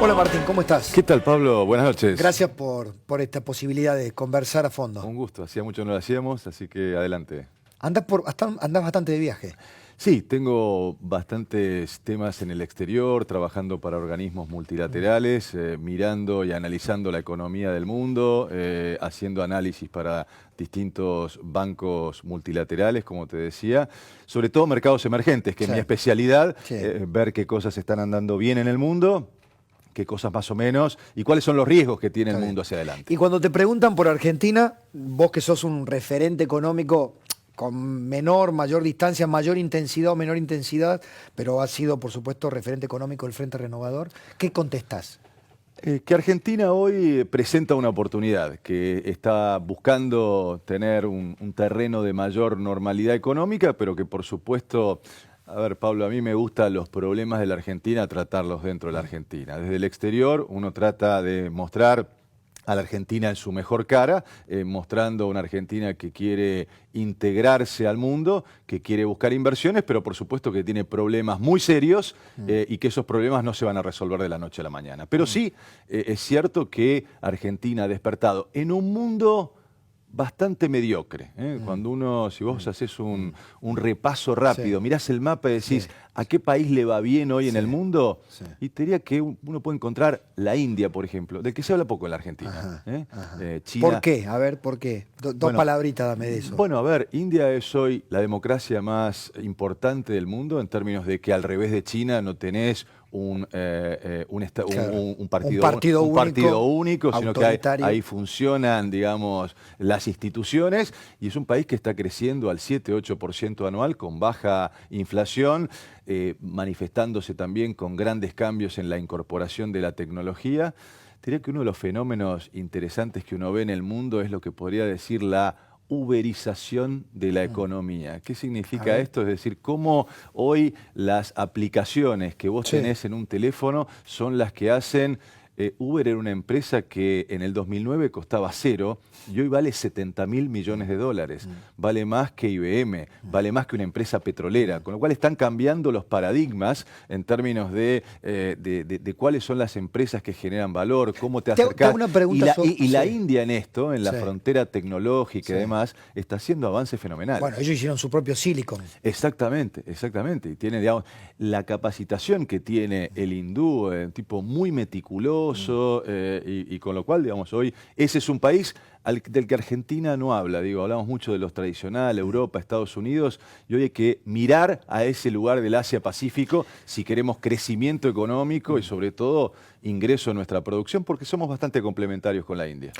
Hola Martín, ¿cómo estás? ¿Qué tal, Pablo? Buenas noches. Gracias por esta posibilidad de conversar a fondo. Un gusto, hacía mucho no lo hacíamos, así que adelante. Andás bastante de viaje. Sí, tengo bastantes temas en el exterior, trabajando para organismos multilaterales, mirando y analizando la economía del mundo, haciendo análisis para distintos bancos multilaterales, como te decía, sobre todo mercados emergentes, que es mi especialidad, Sí. ver qué cosas están andando bien en el mundo, qué cosas más o menos, y cuáles son los riesgos que tiene el mundo hacia adelante. Y cuando te preguntan por Argentina, vos que sos un referente económico con mayor distancia, mayor intensidad o menor intensidad, pero has sido, por supuesto, referente económico del Frente Renovador, ¿qué contestás? Que Argentina hoy presenta una oportunidad, que está buscando tener un terreno de mayor normalidad económica, pero que por supuesto, a ver, Pablo, a mí me gustan los problemas de la Argentina, tratarlos dentro de la Argentina. Desde el exterior uno trata de mostrar a la Argentina en su mejor cara, mostrando una Argentina que quiere integrarse al mundo, que quiere buscar inversiones, pero por supuesto que tiene problemas muy serios y que esos problemas no se van a resolver de la noche a la mañana. Pero sí, es cierto que Argentina ha despertado en un mundo bastante mediocre. Cuando uno, si vos haces un repaso rápido, mirás el mapa y decís, ¿a qué país le va bien hoy en el mundo? Y te diría que uno puede encontrar la India, por ejemplo, del que se habla poco en la Argentina. China. ¿Por qué? A ver, ¿por qué? Dos palabritas dame de eso. Bueno, a ver, India es hoy la democracia más importante del mundo en términos de que al revés de China no tenés un partido único, sino que ahí funcionan, digamos, las instituciones, y es un país que está creciendo al 7-8% anual con baja inflación, manifestándose también con grandes cambios en la incorporación de la tecnología. Diría que uno de los fenómenos interesantes que uno ve en el mundo es lo que podría decir la uberización de la economía. ¿Qué significa esto? Es decir, cómo hoy las aplicaciones que vos tenés en un teléfono son las que hacen... Uber era una empresa que en el 2009 costaba 0 y hoy vale 70.000 millones de dólares. Vale más que IBM, vale más que una empresa petrolera, con lo cual están cambiando los paradigmas en términos de cuáles son las empresas que generan valor, cómo te acercás. Y la India en esto, en la frontera tecnológica y demás, está haciendo avances fenomenales. Bueno, ellos hicieron su propio Silicon. Exactamente, exactamente. Y tiene, digamos, la capacitación que tiene el hindú, un tipo muy meticuloso, y con lo cual, digamos, hoy ese es un país del que Argentina no habla. Digo, hablamos mucho de los tradicionales, Europa, Estados Unidos, y hoy hay que mirar a ese lugar del Asia-Pacífico si queremos crecimiento económico y sobre todo ingreso en nuestra producción, porque somos bastante complementarios con la India.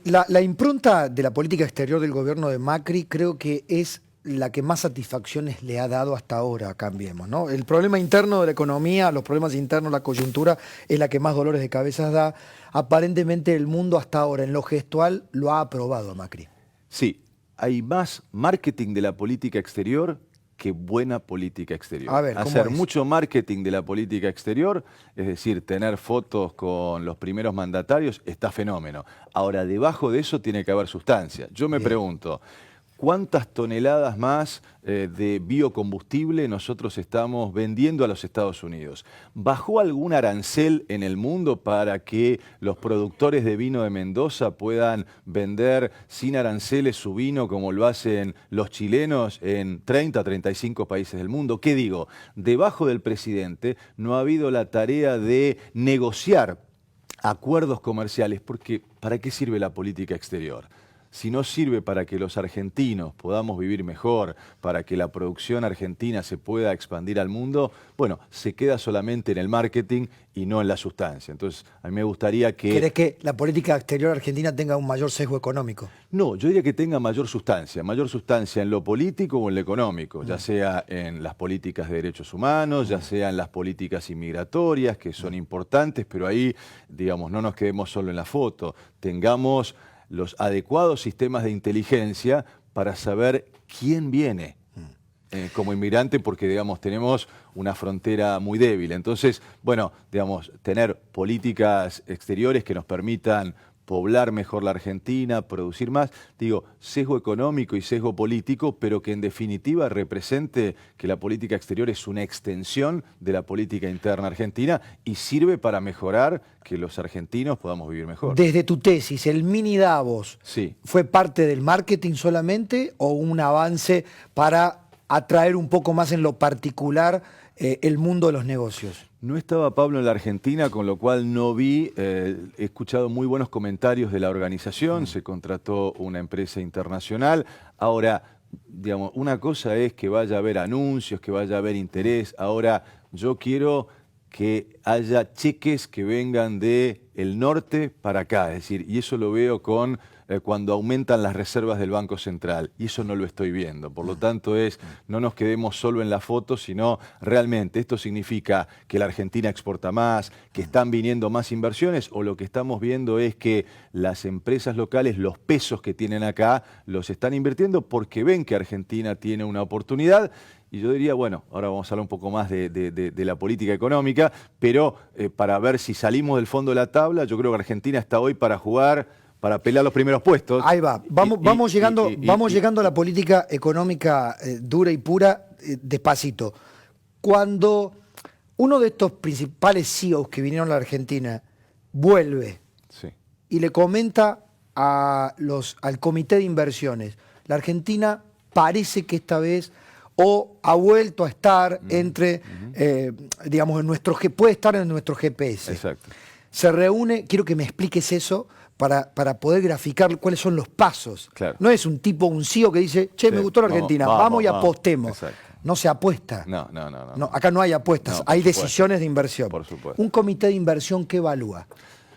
La impronta de la política exterior del gobierno de Macri creo que es la que más satisfacciones le ha dado hasta ahora, Cambiemos, ¿no? El problema interno de la economía, los problemas internos, la coyuntura, es la que más dolores de cabeza da. Aparentemente el mundo hasta ahora, en lo gestual, lo ha aprobado a Macri. Sí, hay más marketing de la política exterior que buena política exterior. A ver, hacer mucho marketing de la política exterior, es decir, tener fotos con los primeros mandatarios, está fenómeno. Ahora, debajo de eso tiene que haber sustancia. Yo me pregunto, ¿cuántas toneladas más de biocombustible nosotros estamos vendiendo a los Estados Unidos? ¿Bajó algún arancel en el mundo para que los productores de vino de Mendoza puedan vender sin aranceles su vino como lo hacen los chilenos en 30, 35 países del mundo? ¿Qué digo? Debajo del presidente no ha habido la tarea de negociar acuerdos comerciales, porque ¿para qué sirve la política exterior? Si no sirve para que los argentinos podamos vivir mejor, para que la producción argentina se pueda expandir al mundo, bueno, se queda solamente en el marketing y no en la sustancia. Entonces, a mí me gustaría que... ¿Querés que la política exterior argentina tenga un mayor sesgo económico? No, yo diría que tenga mayor sustancia en lo político o en lo económico, ya sea en las políticas de derechos humanos, ya sea en las políticas inmigratorias, que son importantes, pero ahí, digamos, no nos quedemos solo en la foto, tengamos los adecuados sistemas de inteligencia para saber quién viene como inmigrante, porque, digamos, tenemos una frontera muy débil. Entonces, bueno, digamos, tener políticas exteriores que nos permitan poblar mejor la Argentina, producir más. Digo, sesgo económico y sesgo político, pero que en definitiva represente que la política exterior es una extensión de la política interna argentina y sirve para mejorar que los argentinos podamos vivir mejor. Desde tu tesis, ¿el mini Davos sí. fue parte del marketing solamente o un avance para atraer un poco más en lo particular el mundo de los negocios? No estaba Pablo en la Argentina, con lo cual no vi, he escuchado muy buenos comentarios de la organización, se contrató una empresa internacional. Ahora, digamos, una cosa es que vaya a haber anuncios, que vaya a haber interés. Ahora, yo quiero que haya cheques que vengan del norte para acá, es decir, y eso lo veo con cuando aumentan las reservas del Banco Central, y eso no lo estoy viendo. Por lo tanto, no nos quedemos solo en la foto, sino realmente esto significa que la Argentina exporta más, que están viniendo más inversiones, o lo que estamos viendo es que las empresas locales, los pesos que tienen acá, los están invirtiendo porque ven que Argentina tiene una oportunidad. Y yo diría, bueno, ahora vamos a hablar un poco más de la política económica, pero para ver si salimos del fondo de la tabla, yo creo que Argentina está hoy para jugar, para pelear los primeros puestos. Ahí va, vamos llegando a la política económica dura y pura despacito. Cuando uno de estos principales CEOs que vinieron a la Argentina vuelve y le comenta al comité de inversiones, la Argentina parece que esta vez o ha vuelto a estar entre, digamos, puede estar en nuestro GPS. Exacto. Se reúne, quiero que me expliques eso para poder graficar cuáles son los pasos. Claro. No es un CEO que dice, che, me gustó la Argentina, vamos y apostemos. Exacto. No se apuesta. No. Acá no hay apuestas, No, hay supuesto. decisiones de inversión. Por supuesto. Un comité de inversión que evalúa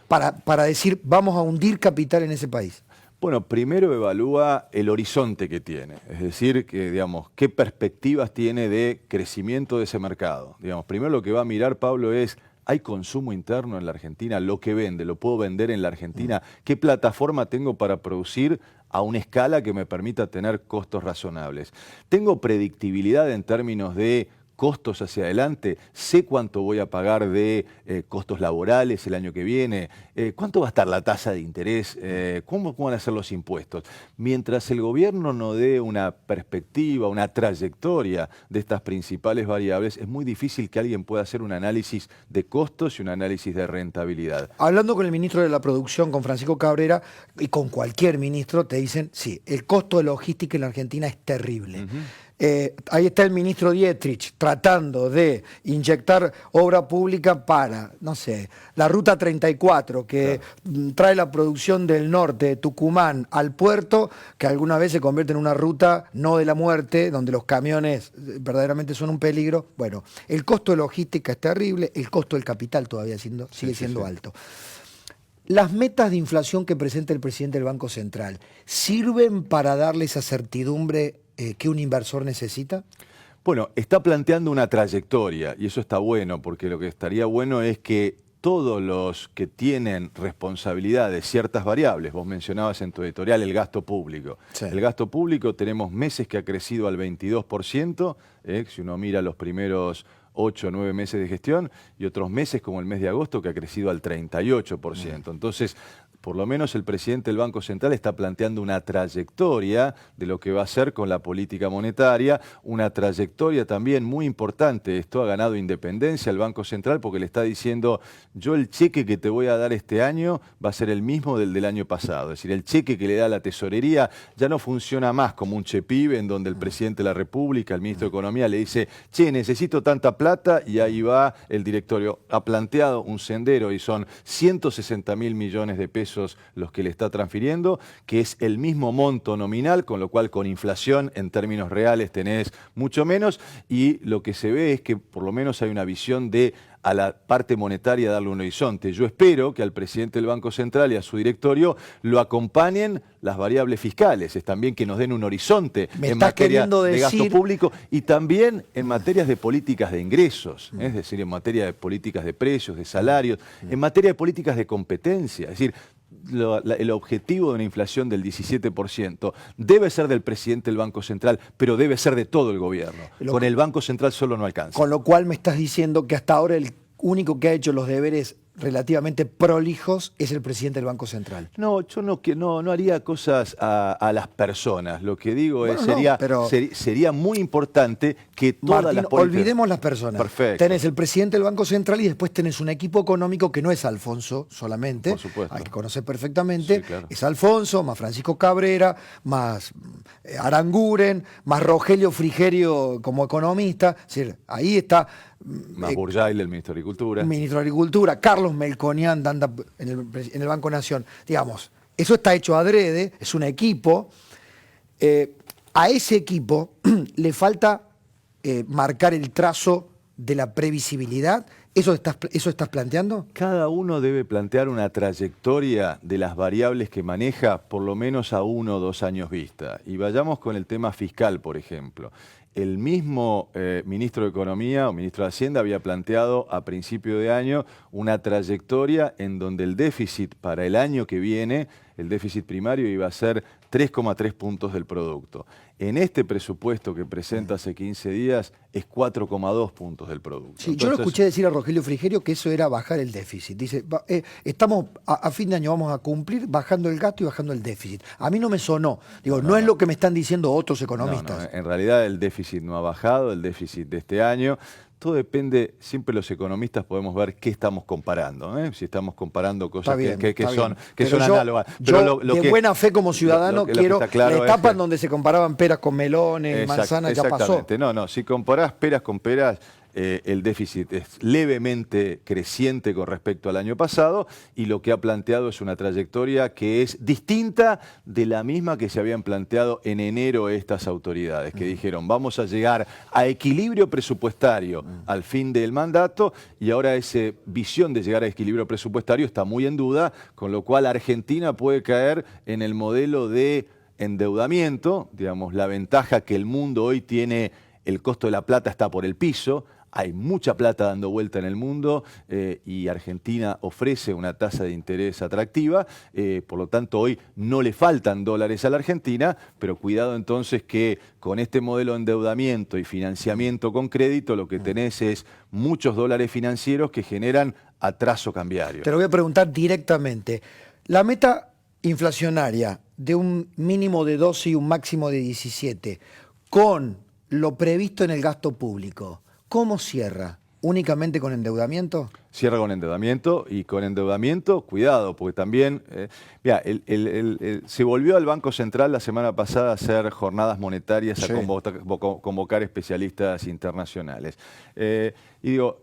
para decir, vamos a hundir capital en ese país. Bueno, primero evalúa el horizonte que tiene, es decir, que, digamos, qué perspectivas tiene de crecimiento de ese mercado. Digamos, primero lo que va a mirar Pablo es, ¿hay consumo interno en la Argentina? ¿Lo que vende? ¿Lo puedo vender en la Argentina? ¿Qué plataforma tengo para producir a una escala que me permita tener costos razonables? ¿Tengo predictibilidad en términos de costos hacia adelante? ¿Sé cuánto voy a pagar de costos laborales el año que viene? ¿Cuánto va a estar la tasa de interés? ¿Cómo van a ser los impuestos? Mientras el gobierno no dé una perspectiva, una trayectoria de estas principales variables, es muy difícil que alguien pueda hacer un análisis de costos y un análisis de rentabilidad. Hablando con el ministro de la Producción, con Francisco Cabrera, y con cualquier ministro, te dicen, sí, el costo de logística en la Argentina es terrible. Ahí está el ministro Dietrich tratando de inyectar obra pública para, no sé, la Ruta 34, que trae la producción del norte, de Tucumán, al puerto, que alguna vez se convierte en una ruta no de la muerte, donde los camiones verdaderamente son un peligro. Bueno, el costo de logística es terrible, el costo del capital todavía sigue siendo alto. ¿Las metas de inflación que presenta el presidente del Banco Central sirven para darle esa certidumbre que un inversor necesita? Bueno, está planteando una trayectoria y eso está bueno, porque lo que estaría bueno es que todos los que tienen responsabilidad de ciertas variables, vos mencionabas en tu editorial el gasto público. Sí. El gasto público tenemos meses que ha crecido al 22%, si uno mira los primeros 8 o 9 meses de gestión, y otros meses como el mes de agosto que ha crecido al 38%. Entonces, por lo menos el presidente del Banco Central está planteando una trayectoria de lo que va a hacer con la política monetaria, una trayectoria también muy importante. Esto ha ganado independencia al Banco Central porque le está diciendo, yo el cheque que te voy a dar este año va a ser el mismo del año pasado. Es decir, el cheque que le da la tesorería ya no funciona más como un chepibe en donde el presidente de la República, el ministro de Economía, le dice, che, necesito tanta plata, y ahí va el directorio. Ha planteado un sendero y son 160.000 millones de pesos los que le está transfiriendo, que es el mismo monto nominal, con lo cual con inflación en términos reales tenés mucho menos, y lo que se ve es que por lo menos hay una visión de a la parte monetaria darle un horizonte. Yo espero que al presidente del Banco Central y a su directorio lo acompañen las variables fiscales, es también que nos den un horizonte en materia de gasto público y también en materias de políticas de ingresos, es decir, en materia de políticas de precios, de salarios, en materia de políticas de competencia, es decir, el objetivo de una inflación del 17% debe ser del presidente del Banco Central, pero debe ser de todo el gobierno. Con el Banco Central solo no alcanza. Con lo cual me estás diciendo que hasta ahora el único que ha hecho los deberes relativamente prolijos es el presidente del Banco Central. No, yo no haría cosas a las personas. Lo que digo Bueno, sería muy importante que todas Martín, las políticas... olvidemos las personas. Perfecto. Tenés el presidente del Banco Central y después tenés un equipo económico que no es Alfonso solamente. Por supuesto. Hay que conocer perfectamente. Sí, claro. Es Alfonso, más Francisco Cabrera, más Aranguren, más Rogelio Frigerio como economista. Es decir, ahí está... Más Burjail, el ministro de Agricultura. Ministro de Agricultura, Carlos Melconian anda en el Banco Nación. Digamos, eso está hecho adrede, es un equipo. A ese equipo le falta marcar el trazo de la previsibilidad. ¿Eso estás planteando? Cada uno debe plantear una trayectoria de las variables que maneja por lo menos a 1 o 2 años vista. Y vayamos con el tema fiscal, por ejemplo. El mismo ministro de Economía o ministro de Hacienda había planteado a principio de año una trayectoria en donde el déficit para el año que viene, el déficit primario iba a ser 3,3 puntos del producto. En este presupuesto que presenta hace 15 días es 4,2 puntos del producto. Sí, yo lo escuché decir a Rogelio Frigerio que eso era bajar el déficit. Dice, estamos a fin de año vamos a cumplir bajando el gasto y bajando el déficit. A mí no me sonó. Digo, no es lo que me están diciendo otros economistas. En realidad el déficit no ha bajado, el déficit de este año. Todo depende, siempre los economistas podemos ver qué estamos comparando, ¿eh? Si estamos comparando cosas que son análogas. Pero yo de buena fe como ciudadano quiero la etapa en donde se comparaban peras con melones, manzanas, ya pasó. No, si comparás peras con peras, el déficit es levemente creciente con respecto al año pasado y lo que ha planteado es una trayectoria que es distinta de la misma que se habían planteado en enero estas autoridades, que dijeron vamos a llegar a equilibrio presupuestario al fin del mandato y ahora esa visión de llegar a equilibrio presupuestario está muy en duda, con lo cual Argentina puede caer en el modelo de endeudamiento, digamos, la ventaja que el mundo hoy tiene, el costo de la plata está por el piso. Hay mucha plata dando vuelta en el mundo y Argentina ofrece una tasa de interés atractiva, por lo tanto hoy no le faltan dólares a la Argentina, pero cuidado entonces que con este modelo de endeudamiento y financiamiento con crédito lo que tenés es muchos dólares financieros que generan atraso cambiario. Te lo voy a preguntar directamente. La meta inflacionaria de un mínimo de 12 y un máximo de 17, con lo previsto en el gasto público, ¿cómo cierra? ¿Únicamente con endeudamiento? Cierra con endeudamiento y con endeudamiento, cuidado, porque también, mira, se volvió al Banco Central la semana pasada a hacer jornadas monetarias, a convocar especialistas internacionales. Y digo,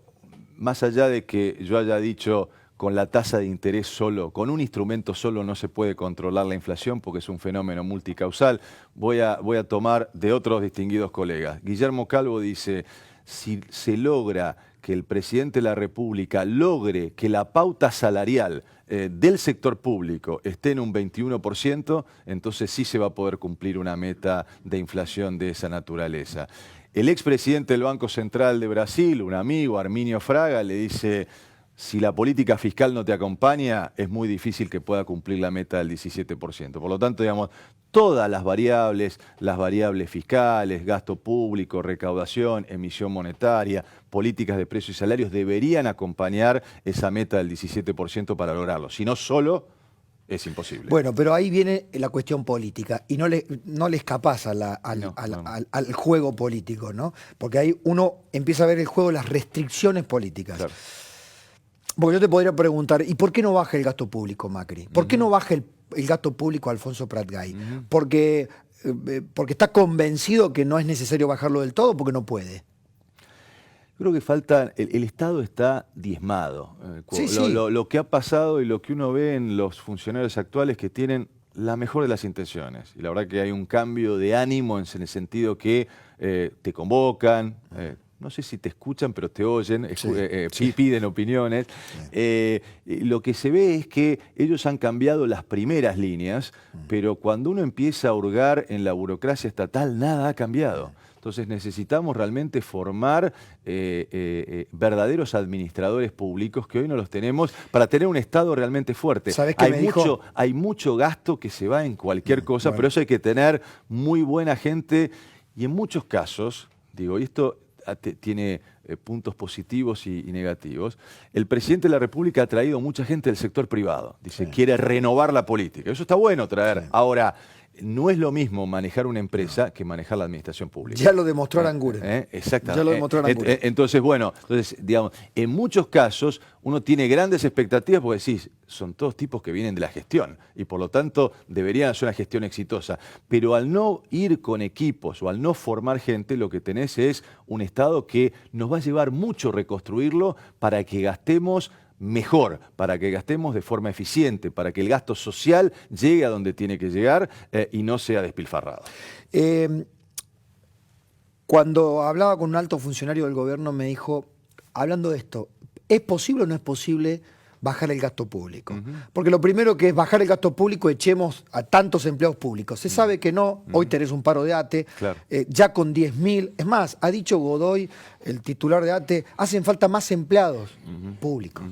más allá de que yo haya dicho con la tasa de interés solo, con un instrumento solo no se puede controlar la inflación porque es un fenómeno multicausal, voy a tomar de otros distinguidos colegas. Guillermo Calvo dice, si se logra que el presidente de la República logre que la pauta salarial del sector público esté en un 21%, entonces sí se va a poder cumplir una meta de inflación de esa naturaleza. El expresidente del Banco Central de Brasil, un amigo, Arminio Fraga, le dice, si la política fiscal no te acompaña, es muy difícil que pueda cumplir la meta del 17%. Por lo tanto, digamos, todas las variables fiscales, gasto público, recaudación, emisión monetaria, políticas de precios y salarios, deberían acompañar esa meta del 17% para lograrlo. Si no, solo es imposible. Bueno, pero ahí viene la cuestión política y no le escapás al juego político, ¿no? Porque ahí uno empieza a ver el juego de las restricciones políticas. Claro. Porque yo te podría preguntar, ¿y por qué no baja el gasto público, Macri? ¿Por qué no baja el gasto público Alfonso Prat-Gay? Porque está convencido que no es necesario bajarlo del todo, porque no puede. Creo que falta, el Estado está diezmado. Lo que ha pasado y lo que uno ve en los funcionarios actuales que tienen la mejor de las intenciones. Y la verdad que hay un cambio de ánimo en el sentido que te convocan, no sé si te escuchan, pero te oyen, piden opiniones. Lo que se ve es que ellos han cambiado las primeras líneas, pero cuando uno empieza a hurgar en la burocracia estatal, nada ha cambiado. Entonces necesitamos realmente formar verdaderos administradores públicos que hoy no los tenemos para tener un Estado realmente fuerte. Hay mucho gasto que se va en cualquier cosa, pero eso hay que tener muy buena gente y en muchos casos, digo, y esto tiene puntos positivos y negativos. El presidente de la República ha traído mucha gente del sector privado. Dice, quiere renovar la política. Eso está bueno traer. Ahora, no es lo mismo manejar una empresa que manejar la administración pública. Ya lo demostró Aranguren. Exactamente. Ya lo demostró Aranguren. Entonces, bueno, digamos, en muchos casos uno tiene grandes expectativas porque decís, son todos tipos que vienen de la gestión y por lo tanto deberían hacer una gestión exitosa. Pero al no ir con equipos o al no formar gente, lo que tenés es un Estado que nos va a llevar mucho reconstruirlo para que gastemos mejor, para que gastemos de forma eficiente, para que el gasto social llegue a donde tiene que llegar y no sea despilfarrado. Cuando hablaba con un alto funcionario del gobierno me dijo, hablando de esto, ¿es posible o no es posible bajar el gasto público? Porque lo primero que es bajar el gasto público, echemos a tantos empleados públicos. Se sabe que no, hoy tenés un paro de ATE, claro. Ya con 10.000, es más, ha dicho Godoy, el titular de ATE, hacen falta más empleados públicos.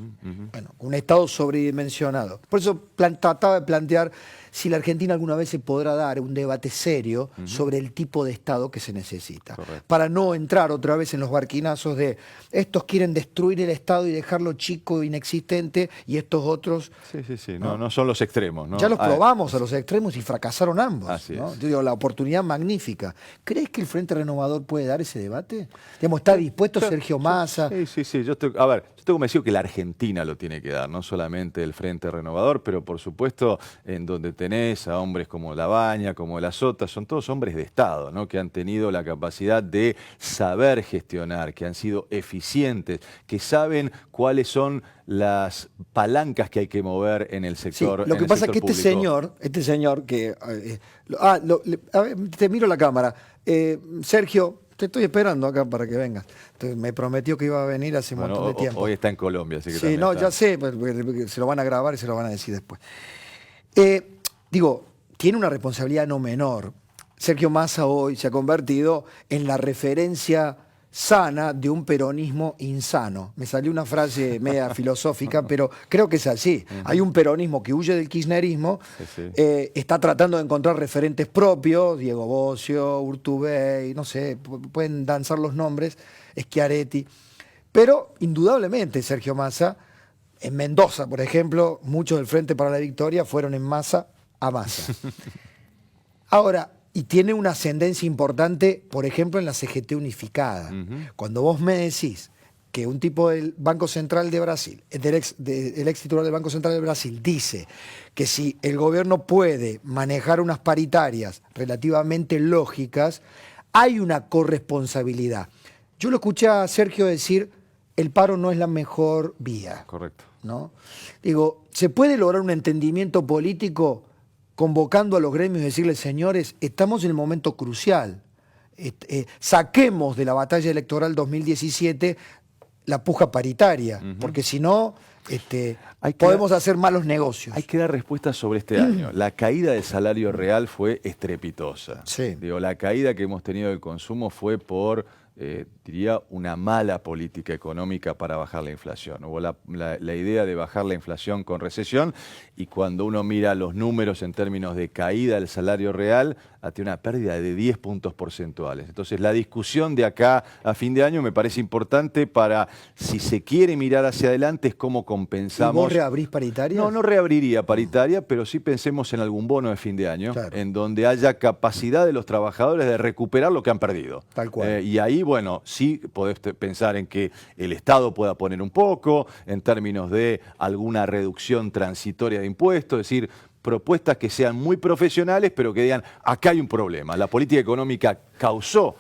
Bueno, un Estado sobredimensionado. Por eso trataba de plantear si la Argentina alguna vez se podrá dar un debate serio sobre el tipo de Estado que se necesita. Correcto. Para no entrar otra vez en los barquinazos de estos quieren destruir el Estado y dejarlo chico, inexistente, y estos otros... Sí. No son los extremos, ¿no? Ya los probamos a los extremos y fracasaron ambos. Así ¿no? es. Yo digo, la oportunidad magnífica. ¿Crees que el Frente Renovador puede dar ese debate? Digamos, ¿está dispuesto Sergio Massa? Sí. Yo estoy convencido que la Argentina lo tiene que dar, no solamente el Frente Renovador, pero por supuesto en donde tenés a hombres como Labaña, como La Sota, son todos hombres de Estado, ¿no? Que han tenido la capacidad de saber gestionar, que han sido eficientes, que saben cuáles son las palancas que hay que mover en el sector. Sí, lo que pasa es que este señor que... a ver, te miro la cámara. Sergio, te estoy esperando acá para que vengas. Entonces, me prometió que iba a venir hace un montón de tiempo. Hoy está en Colombia, así que sí, no, está. Ya sé, porque se lo van a grabar y se lo van a decir después. Digo, tiene una responsabilidad no menor. Sergio Massa hoy se ha convertido en la referencia sana de un peronismo insano. Me salió una frase media filosófica, pero creo que es así. Hay un peronismo que huye del kirchnerismo, está tratando de encontrar referentes propios, Diego Bocio, Urtubey, no sé, pueden danzar los nombres, Schiaretti, pero indudablemente Sergio Massa, en Mendoza, por ejemplo, muchos del Frente para la Victoria fueron en Massa a Massa. Ahora, y tiene una ascendencia importante, por ejemplo, en la CGT unificada. Cuando vos me decís que un tipo del Banco Central de Brasil, el ex titular del Banco Central de Brasil, dice que si el gobierno puede manejar unas paritarias relativamente lógicas, hay una corresponsabilidad. Yo lo escuché a Sergio decir, el paro no es la mejor vía. Correcto. ¿No? Digo, ¿se puede lograr un entendimiento político convocando a los gremios y decirles, señores, estamos en el momento crucial? Saquemos de la batalla electoral 2017 la puja paritaria, porque si no, podemos hacer malos negocios. Hay que dar respuestas sobre este año. La caída del salario real fue estrepitosa. Sí. Digo, la caída que hemos tenido del consumo fue por... diría, una mala política económica para bajar la inflación. Hubo la idea de bajar la inflación con recesión y cuando uno mira los números en términos de caída del salario real, tiene una pérdida de 10 puntos porcentuales. Entonces la discusión de acá a fin de año me parece importante para, si se quiere mirar hacia adelante, es cómo compensamos... ¿Y vos reabrís paritaria? No reabriría paritaria, pero sí pensemos en algún bono de fin de año, claro, en donde haya capacidad de los trabajadores de recuperar lo que han perdido. Tal cual. Y ahí, bueno, sí podés pensar en que el Estado pueda poner un poco, en términos de alguna reducción transitoria de impuestos, es decir, propuestas que sean muy profesionales, pero que digan, acá hay un problema. La política económica causó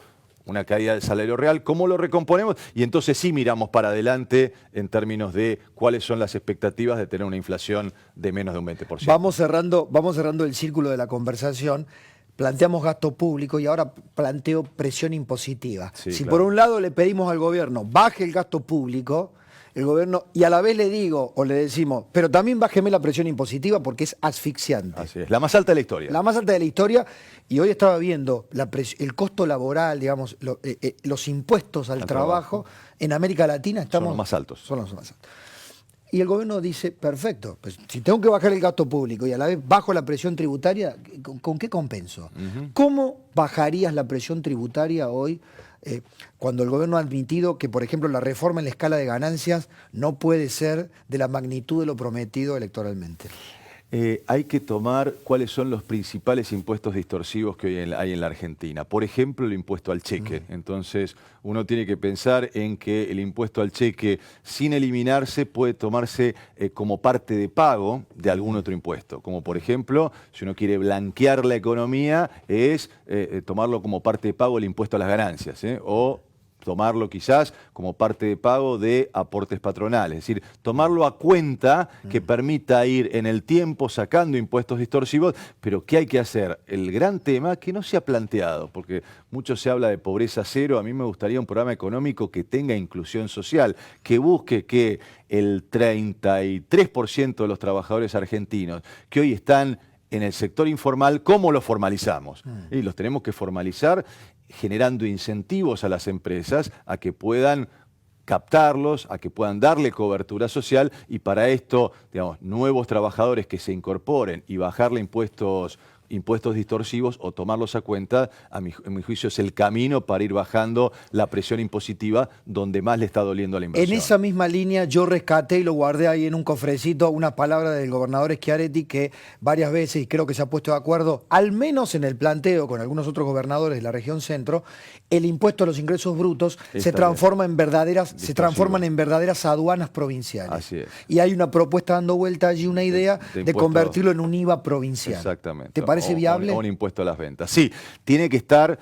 una caída del salario real, ¿cómo lo recomponemos? Y entonces sí miramos para adelante en términos de cuáles son las expectativas de tener una inflación de menos de un 20%. Vamos cerrando el círculo de la conversación. Planteamos gasto público y ahora planteo presión impositiva. Sí, si claro, por un lado le pedimos al gobierno, baje el gasto público, el gobierno, y a la vez le digo o le decimos, pero también bájeme la presión impositiva porque es asfixiante. Así es, la más alta de la historia. La más alta de la historia, y hoy estaba viendo el costo laboral, digamos, los impuestos al trabajo en América Latina son los más altos. Son los más altos. Y el gobierno dice, perfecto, pues si tengo que bajar el gasto público y a la vez bajo la presión tributaria, ¿con qué compenso? ¿Cómo bajarías la presión tributaria hoy cuando el gobierno ha admitido que, por ejemplo, la reforma en la escala de ganancias no puede ser de la magnitud de lo prometido electoralmente? Hay que tomar cuáles son los principales impuestos distorsivos que hoy hay en la Argentina. Por ejemplo, el impuesto al cheque. Entonces, uno tiene que pensar en que el impuesto al cheque, sin eliminarse, puede tomarse como parte de pago de algún otro impuesto. Como, por ejemplo, si uno quiere blanquear la economía, es tomarlo como parte de pago el impuesto a las ganancias, o tomarlo quizás como parte de pago de aportes patronales, es decir, tomarlo a cuenta que permita ir en el tiempo sacando impuestos distorsivos, pero ¿qué hay que hacer? El gran tema que no se ha planteado, porque mucho se habla de pobreza cero, a mí me gustaría un programa económico que tenga inclusión social, que busque que el 33% de los trabajadores argentinos que hoy están en el sector informal, ¿cómo los formalizamos? Y los tenemos que formalizar generando incentivos a las empresas a que puedan captarlos, a que puedan darle cobertura social y para esto, digamos, nuevos trabajadores que se incorporen y bajarle impuestos distorsivos o tomarlos a cuenta, en mi juicio es el camino para ir bajando la presión impositiva donde más le está doliendo a la inversión. En esa misma línea yo rescaté y lo guardé ahí en un cofrecito una palabra del gobernador Schiaretti que varias veces, y creo que se ha puesto de acuerdo, al menos en el planteo con algunos otros gobernadores de la región centro, el impuesto a los ingresos brutos se transforman en verdaderas aduanas provinciales. Así es. Y hay una propuesta dando vuelta allí, una idea de convertirlo en un IVA provincial. Exactamente. ¿Te parece viable? O un impuesto a las ventas. Sí, tiene que estar,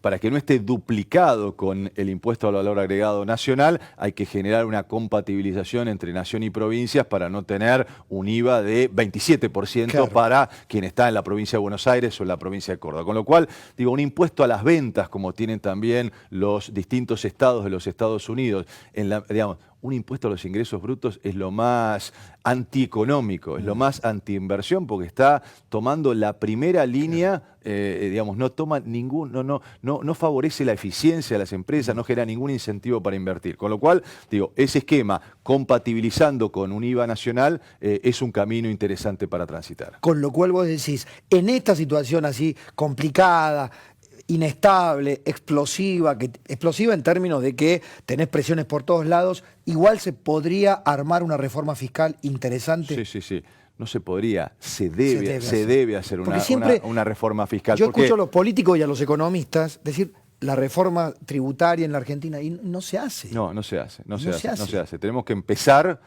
para que no esté duplicado con el impuesto al valor agregado nacional, hay que generar una compatibilización entre nación y provincias para no tener un IVA de 27% claro, para quien está en la provincia de Buenos Aires o en la provincia de Córdoba. Con lo cual, digo, un impuesto a las ventas, como tienen también los distintos estados de los Estados Unidos, digamos, un impuesto a los ingresos brutos es lo más antieconómico, es lo más antiinversión, porque está tomando la primera línea, digamos, no toma no favorece la eficiencia de las empresas, no genera ningún incentivo para invertir. Con lo cual, digo, ese esquema, compatibilizando con un IVA nacional, es un camino interesante para transitar. Con lo cual vos decís, en esta situación así complicada, inestable, explosiva en términos de que tenés presiones por todos lados, igual se podría armar una reforma fiscal interesante. Sí. No se podría, se debe hacer una reforma fiscal. Yo escucho a los políticos y a los economistas decir la reforma tributaria en la Argentina y no se hace. No se hace. Tenemos que empezar,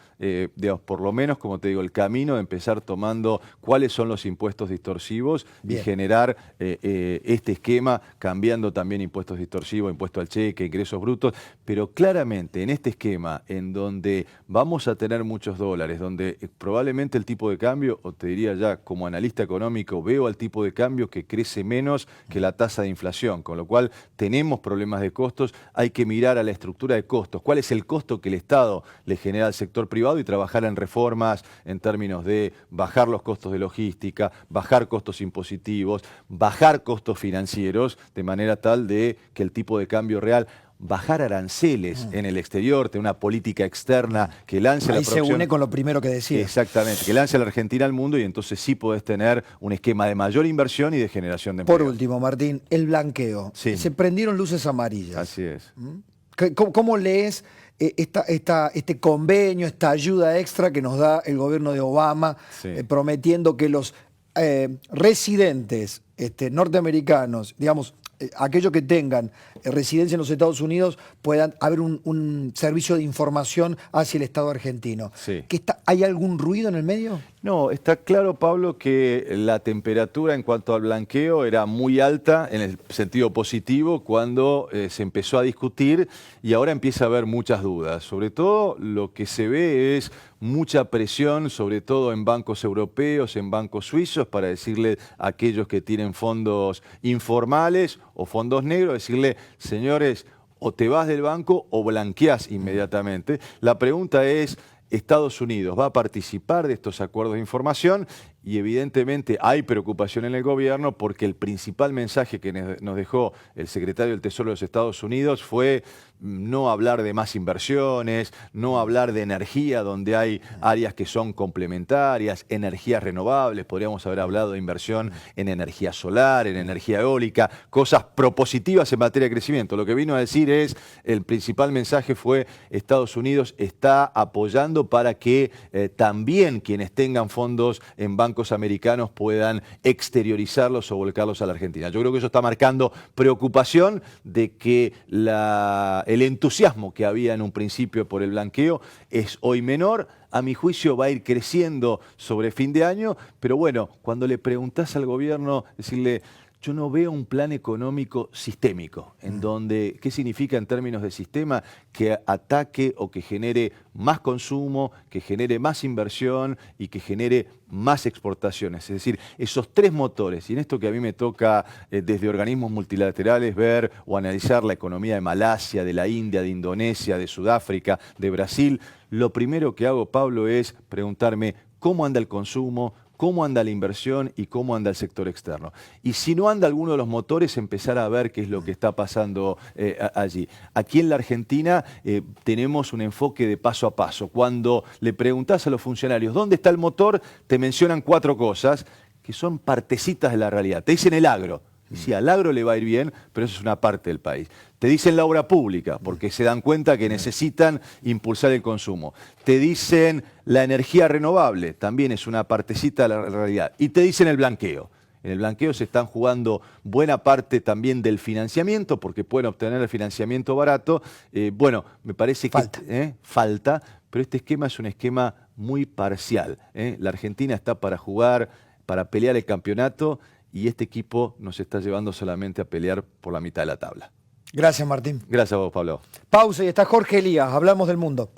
digamos, por lo menos, como te digo, el camino de empezar tomando cuáles son los impuestos distorsivos y generar este esquema, cambiando también impuestos distorsivos, impuesto al cheque, ingresos brutos, pero claramente en este esquema en donde vamos a tener muchos dólares, donde probablemente el tipo de cambio, o te diría ya como analista económico, veo al tipo de cambio que crece menos que la tasa de inflación, con lo cual tenemos problemas de costos, hay que mirar a la estructura de costos. ¿Cuál es el costo que el Estado le genera al sector privado y trabajar en reformas en términos de bajar los costos de logística, bajar costos impositivos, bajar costos financieros, de manera tal de que el tipo de cambio real, bajar aranceles en el exterior, tener una política externa que lance la producción. Ahí se une con lo primero que decía. Exactamente, que lance a la Argentina al mundo y entonces sí podés tener un esquema de mayor inversión y de generación de empleo. Por último, Martín, el blanqueo. Sí. Se prendieron luces amarillas. Así es. ¿Cómo lees este convenio, esta ayuda extra que nos da el gobierno de Obama, prometiendo que los residentes norteamericanos, digamos, aquellos que tengan residencia en los Estados Unidos puedan haber un servicio de información hacia el Estado argentino? Sí. ¿Hay algún ruido en el medio? No, está claro, Pablo, que la temperatura en cuanto al blanqueo era muy alta en el sentido positivo cuando se empezó a discutir y ahora empieza a haber muchas dudas. Sobre todo lo que se ve es mucha presión, sobre todo en bancos europeos, en bancos suizos, para decirle a aquellos que tienen fondos informales o fondos negros, decirle, señores, o te vas del banco o blanqueás inmediatamente. La pregunta es, ¿Estados Unidos va a participar de estos acuerdos de información? y evidentemente hay preocupación en el gobierno porque el principal mensaje que nos dejó el secretario del Tesoro de los Estados Unidos fue no hablar de más inversiones, no hablar de energía donde hay áreas que son complementarias, energías renovables, podríamos haber hablado de inversión en energía solar, en energía eólica, cosas propositivas en materia de crecimiento. Lo que vino a decir es, el principal mensaje fue Estados Unidos está apoyando para que también quienes tengan fondos en bancos americanos puedan exteriorizarlos o volcarlos a la Argentina. Yo creo que eso está marcando preocupación de que el entusiasmo que había en un principio por el blanqueo es hoy menor. A mi juicio va a ir creciendo sobre fin de año, pero bueno, cuando le preguntás al gobierno, decirle, yo no veo un plan económico sistémico, en donde, ¿qué significa en términos de sistema? Que ataque o que genere más consumo, que genere más inversión y que genere más exportaciones. Es decir, esos tres motores, y en esto que a mí me toca desde organismos multilaterales ver o analizar la economía de Malasia, de la India, de Indonesia, de Sudáfrica, de Brasil, lo primero que hago, Pablo, es preguntarme cómo anda el consumo, cómo anda la inversión y cómo anda el sector externo. Y si no anda alguno de los motores, empezar a ver qué es lo que está pasando allí. Aquí en la Argentina tenemos un enfoque de paso a paso. Cuando le preguntás a los funcionarios dónde está el motor, te mencionan 4 cosas que son partecitas de la realidad. Te dicen el agro. Y sí, al agro le va a ir bien, pero eso es una parte del país. Te dicen la obra pública, porque se dan cuenta que necesitan impulsar el consumo. Te dicen la energía renovable, también es una partecita de la realidad. Y te dicen el blanqueo. En el blanqueo se están jugando buena parte también del financiamiento, porque pueden obtener el financiamiento barato. Bueno, me parece que falta, pero este esquema es un esquema muy parcial. La Argentina está para jugar, para pelear el campeonato, y este equipo nos está llevando solamente a pelear por la mitad de la tabla. Gracias, Martín. Gracias a vos, Pablo. Pausa y está Jorge Elías. Hablamos del mundo.